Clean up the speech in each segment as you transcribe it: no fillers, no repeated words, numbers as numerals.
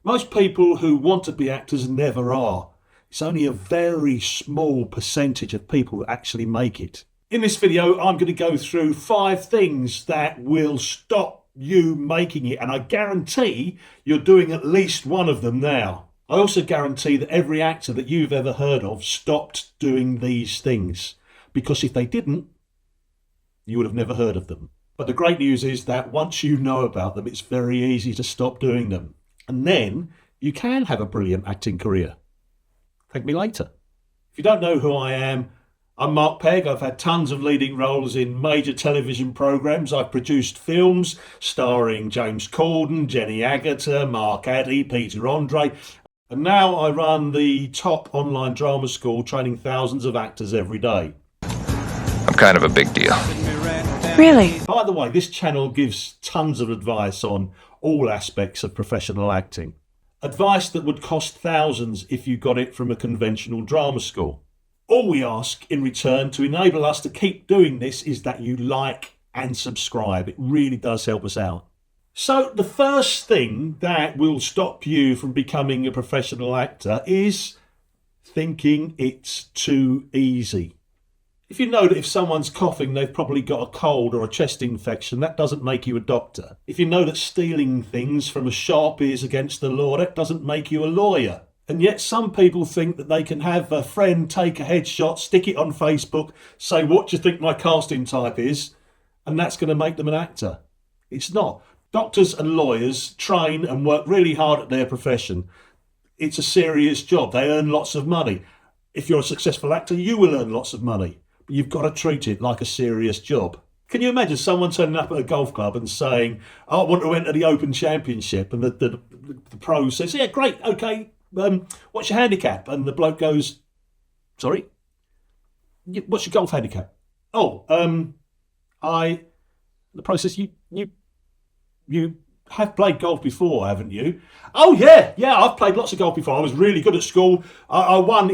Most people who want to be actors never are. It's only a very small percentage of people that actually make it. In this video, I'm going to go through 5 things that will stop you making it, and I guarantee you're doing at least one of them now. I also guarantee that every actor that you've ever heard of stopped doing these things, because if they didn't, you would have never heard of them. But the great news is that once you know about them, it's very easy to stop doing them. And then you can have a brilliant acting career. Thank me later. If you don't know who I am, I'm Mark Pegg. I've had tons of leading roles in major television programmes. I've produced films starring James Corden, Jenny Agutter, Mark Addy, Peter Andre. And now I run the top online drama school, training thousands of actors every day. I'm kind of a big deal. Really? By the way, this channel gives tons of advice on all aspects of professional acting. Advice that would cost thousands if you got it from a conventional drama school. All we ask in return to enable us to keep doing this is that you like and subscribe. It really does help us out. So the first thing that will stop you from becoming a professional actor is thinking it's too easy. If you know that if someone's coughing, they've probably got a cold or a chest infection, that doesn't make you a doctor. If you know that stealing things from a shop is against the law, that doesn't make you a lawyer. And yet some people think that they can have a friend take a headshot, stick it on Facebook, say, "What do you think my casting type is?" and that's going to make them an actor. It's not. Doctors and lawyers train and work really hard at their profession. It's a serious job. They earn lots of money. If you're a successful actor, you will earn lots of money. But you've got to treat it like a serious job. Can you imagine someone turning up at a golf club and saying, "I want to enter the Open Championship," and the pro says, "Yeah, great, okay, what's your handicap?" And the bloke goes, "Sorry? What's your golf handicap?" "Oh, the pro says, you have played golf before, haven't you?" "Oh, yeah, I've played lots of golf before. I was really good at school. I won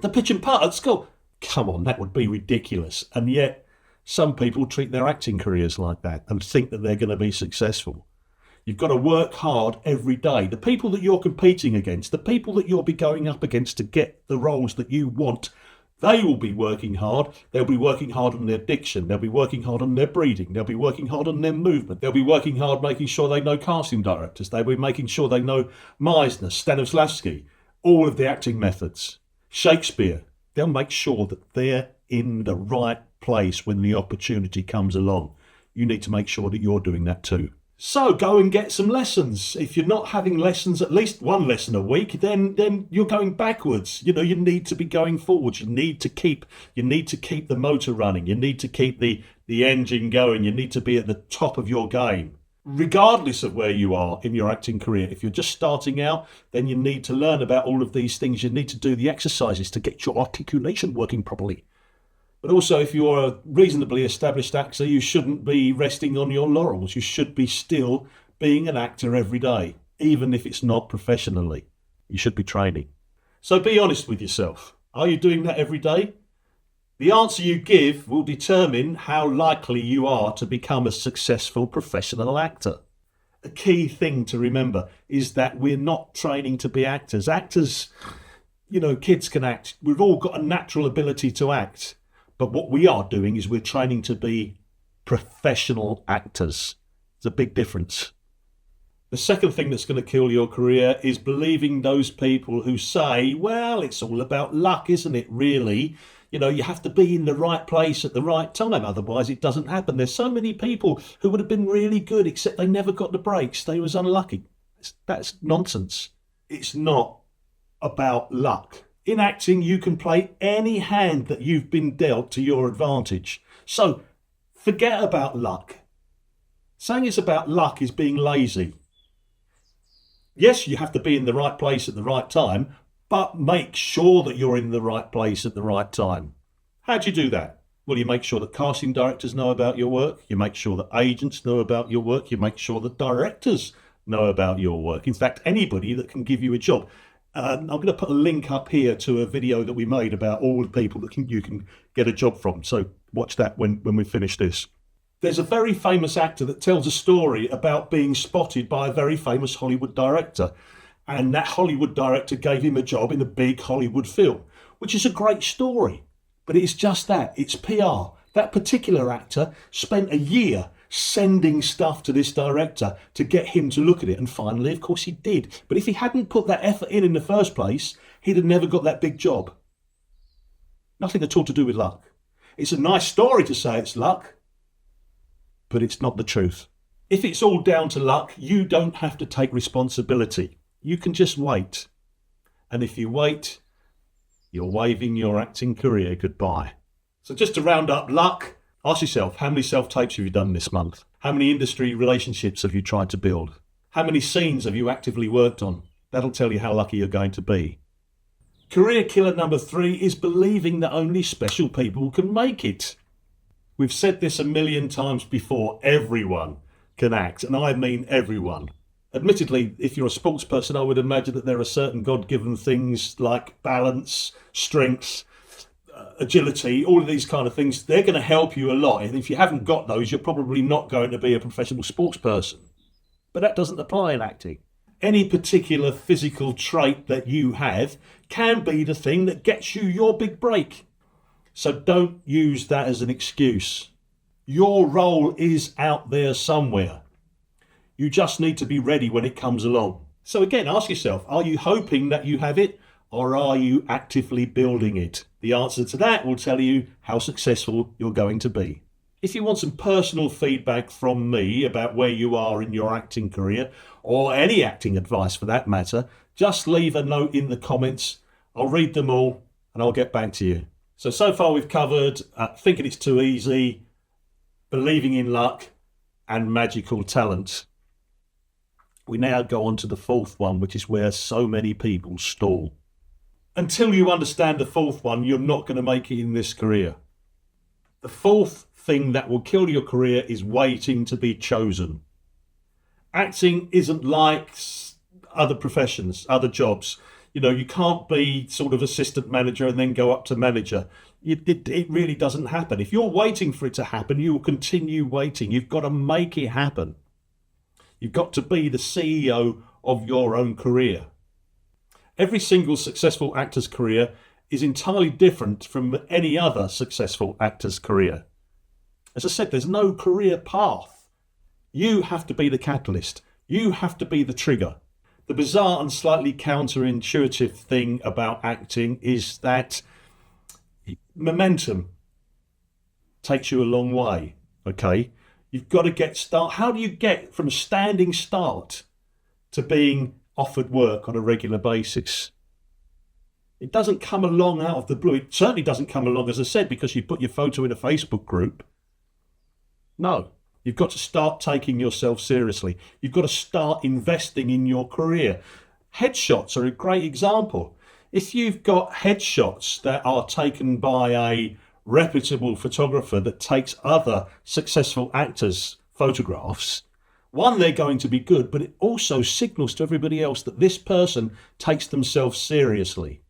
the pitch and putt at school." Come on, that would be ridiculous. And yet some people treat their acting careers like that and think that they're going to be successful. You've got to work hard every day. The people that you're competing against, the people that you'll be going up against to get the roles that you want, they will be working hard. They'll be working hard on their diction. They'll be working hard on their breathing. They'll be working hard on their movement. They'll be working hard making sure they know casting directors. They'll be making sure they know Meisner, Stanislavski, all of the acting methods. Shakespeare. They'll make sure that they're in the right place when the opportunity comes along. You need to make sure that you're doing that too. So go and get some lessons. If you're not having lessons, at least one lesson a week, then you're going backwards. You need to be going forwards. You need to keep the motor running. You need to keep the engine going. You need to be at the top of your game. Regardless of where you are in your acting career, if you're just starting out, then you need to learn about all of these things. You need to do the exercises to get your articulation working properly. But also, if you're a reasonably established actor, you shouldn't be resting on your laurels. You should be still being an actor every day, even if it's not professionally. You should be training. So be honest with yourself. Are you doing that every day? The answer you give will determine how likely you are to become a successful professional actor. A key thing to remember is that we're not training to be actors. Actors, kids can act. We've all got a natural ability to act. But what we are doing is we're training to be professional actors. There's a big difference. The second thing that's going to kill your career is believing those people who say, "Well, it's all about luck, isn't it, really? You have to be in the right place at the right time, otherwise it doesn't happen." There's so many people who would have been really good, except they never got the breaks. They was unlucky. That's nonsense. It's not about luck. In acting, you can play any hand that you've been dealt to your advantage. So forget about luck. Saying it's about luck is being lazy. Yes, you have to be in the right place at the right time, but make sure that you're in the right place at the right time. How do you do that? Well, you make sure that casting directors know about your work. You make sure that agents know about your work. You make sure that directors know about your work. In fact, anybody that can give you a job. I'm going to put a link up here to a video that we made about all the people that you can get a job from. So watch that when we finish this. There's a very famous actor that tells a story about being spotted by a very famous Hollywood director. And that Hollywood director gave him a job in a big Hollywood film, which is a great story. But it's just that, it's PR. That particular actor spent a year sending stuff to this director to get him to look at it. And finally, of course, he did. But if he hadn't put that effort in the first place, he'd have never got that big job. Nothing at all to do with luck. It's a nice story to say it's luck, but it's not the truth. If it's all down to luck, you don't have to take responsibility. You can just wait. And if you wait, you're waving your acting career goodbye. So just to round up luck, ask yourself, how many self-tapes have you done this month? How many industry relationships have you tried to build? How many scenes have you actively worked on? That'll tell you how lucky you're going to be. Career killer number 3 is believing that only special people can make it. We've said this a million times before, everyone can act, and I mean everyone. Admittedly, if you're a sports person, I would imagine that there are certain God-given things like balance, strength, agility, all of these kind of things. They're going to help you a lot. And if you haven't got those, you're probably not going to be a professional sports person. But that doesn't apply in acting. Any particular physical trait that you have can be the thing that gets you your big break. So don't use that as an excuse. Your role is out there somewhere. You just need to be ready when it comes along. So again, ask yourself, are you hoping that you have it, or are you actively building it? The answer to that will tell you how successful you're going to be. If you want some personal feedback from me about where you are in your acting career, or any acting advice for that matter, just leave a note in the comments. I'll read them all and I'll get back to you. So far we've covered thinking it's too easy, believing in luck, and magical talent. We now go on to the 4th one, which is where so many people stall. Until you understand the 4th one, you're not going to make it in this career. The 4th thing that will kill your career is waiting to be chosen. Acting isn't like other professions, other jobs. You know, you can't be sort of assistant manager and then go up to manager. It really doesn't happen. If you're waiting for it to happen, you will continue waiting. You've got to make it happen. You've got to be the CEO of your own career. Every single successful actor's career is entirely different from any other successful actor's career. As I said, there's no career path. You have to be the catalyst. You have to be the trigger. The bizarre and slightly counterintuitive thing about acting is that momentum takes you a long way, okay? You've got to get start. How do you get from a standing start to being offered work on a regular basis? It doesn't come along out of the blue. It certainly doesn't come along, as I said, because you put your photo in a Facebook group. No, you've got to start taking yourself seriously. You've got to start investing in your career. Headshots are a great example. If you've got headshots that are taken by a reputable photographer that takes other successful actors' photographs, one, they're going to be good, but it also signals to everybody else that this person takes themselves seriously.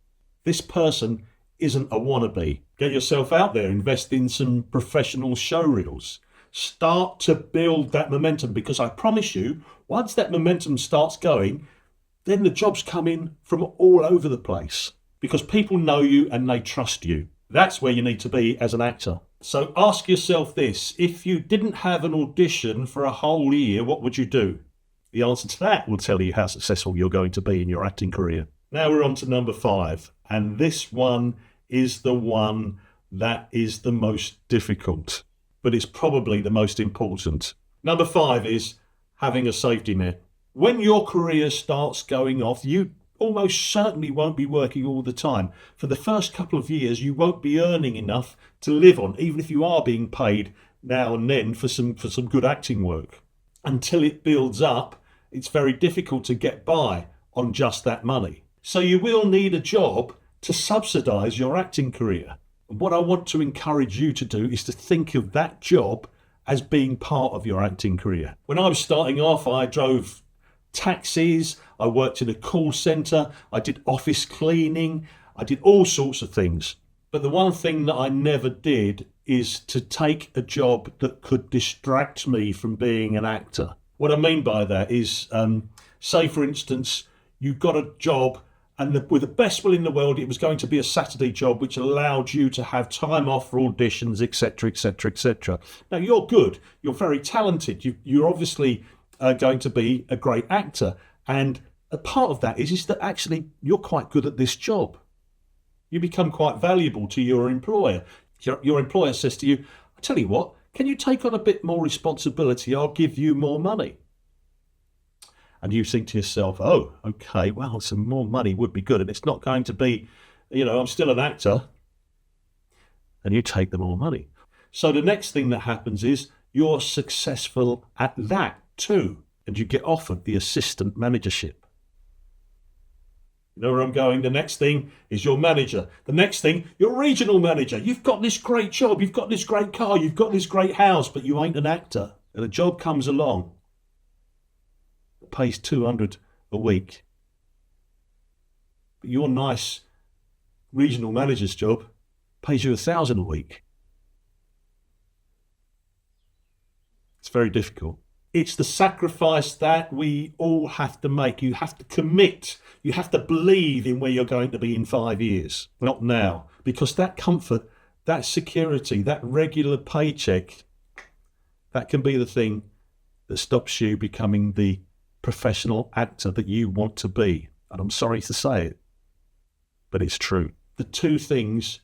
This person isn't a wannabe. Get yourself out there, invest in some professional show reels. Start to build that momentum, because I promise you, once that momentum starts going, then the jobs come in from all over the place because people know you and they trust you. That's where you need to be as an actor. So ask yourself this: if you didn't have an audition for a whole year, what would you do? The answer to that will tell you how successful you're going to be in your acting career. Now we're on to number 5, and this one is the one that is the most difficult, but it's probably the most important. Number 5 is having a safety net. When your career starts going off, you almost certainly won't be working all the time. For the first couple of years, you won't be earning enough to live on, even if you are being paid now and then for some good acting work. Until it builds up, it's very difficult to get by on just that money. So you will need a job to subsidise your acting career. And what I want to encourage you to do is to think of that job as being part of your acting career. When I was starting off, I drove taxis, I worked in a call centre, I did office cleaning, I did all sorts of things. But the one thing that I never did is to take a job that could distract me from being an actor. What I mean by that is, say for instance, you got a job and with the best will in the world, it was going to be a Saturday job which allowed you to have time off for auditions, etc., etc., etc. Now, you're good. You're very talented. You're obviously going to be a great actor. And a part of that is that actually you're quite good at this job. You become quite valuable to your employer. Your employer says to you, I tell you what, can you take on a bit more responsibility? I'll give you more money. And you think to yourself, oh, okay, well, some more money would be good. And it's not going to be, I'm still an actor. And you take the more money. So the next thing that happens is you're successful at that too. And you get offered the assistant managership. You know where I'm going? The next thing is your manager. The next thing, your regional manager. You've got this great job. You've got this great car. You've got this great house, but you ain't an actor. And a job comes along. Pays 200 a week. But your nice regional manager's job pays you 1,000 a week. It's very difficult. It's the sacrifice that we all have to make. You have to commit. You have to believe in where you're going to be in 5 years, not now. Because that comfort, that security, that regular paycheck, that can be the thing that stops you becoming the professional actor that you want to be. And I'm sorry to say it, but it's true. The two things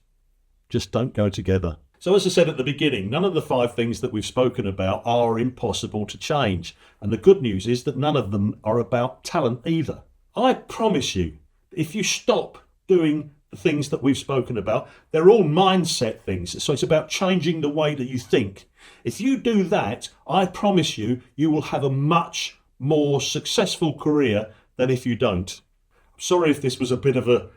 just don't go together. So as I said at the beginning, none of the 5 things that we've spoken about are impossible to change. And the good news is that none of them are about talent either. I promise you, if you stop doing the things that we've spoken about, they're all mindset things. So it's about changing the way that you think. If you do that, I promise you, you will have a much more successful career than if you don't. I'm sorry if this was a bit of a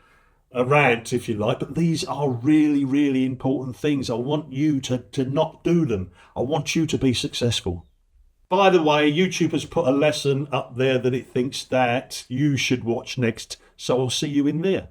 rant, if you like, but these are really, really important things. I want you to not do them. I want you to be successful. By the way, YouTube has put a lesson up there that it thinks that you should watch next, so I'll see you in there.